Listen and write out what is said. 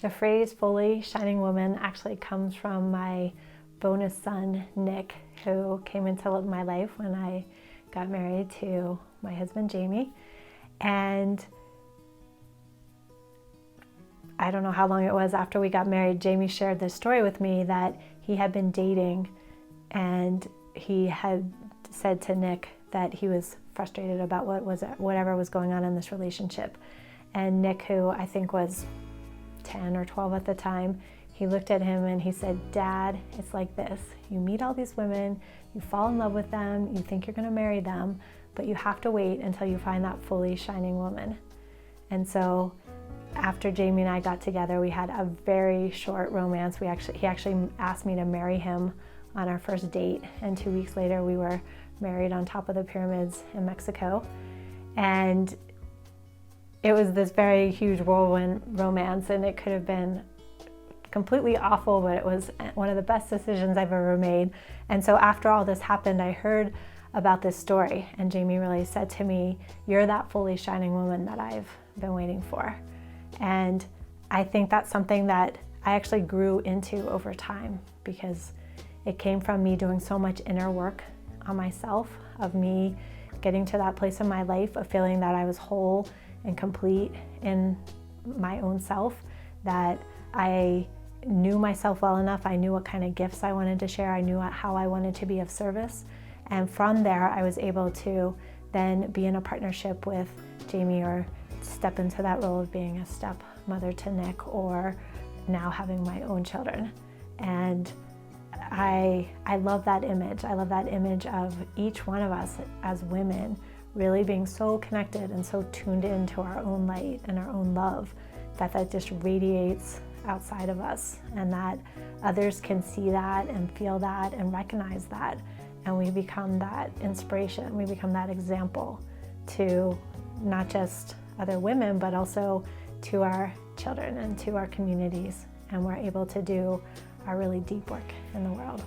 The phrase fully shining woman actually comes from my bonus son, Nick, who came into my life when I got married to my husband, Jamie. And I don't know how long it was after we got married, Jamie shared this story with me that he had been dating, and he had said to Nick that he was frustrated about whatever was going on in this relationship. And Nick, who I think was 10 or 12 at the time, he looked at him and he said, "Dad, it's like this. You meet all these women, you fall in love with them, you think you're going to marry them, but you have to wait until you find that fully shining woman." And so after Jamie and I got together, we had a very short romance. He actually asked me to marry him on our first date, and 2 weeks later we were married on top of the pyramids in Mexico. And it was this very huge whirlwind romance, and it could have been completely awful, but it was one of the best decisions I've ever made. And so after all this happened, I heard about this story, and Jamie really said to me, "You're that fully shining woman that I've been waiting for." And I think that's something that I actually grew into over time, because it came from me doing so much inner work on myself, of me getting to that place in my life of feeling that I was whole and complete in my own self, that I knew myself well enough. I knew what kind of gifts I wanted to share. I knew how I wanted to be of service. And from there, I was able to then be in a partnership with Jamie, or step into that role of being a stepmother to Nick, or now having my own children. And I love that image. I love that image of each one of us as women really being so connected and so tuned into our own light and our own love, that just radiates outside of us, and that others can see that and feel that and recognize that, and we become that inspiration. We become that example to not just other women, but also to our children and to our communities, and we're able to do our really deep work in the world.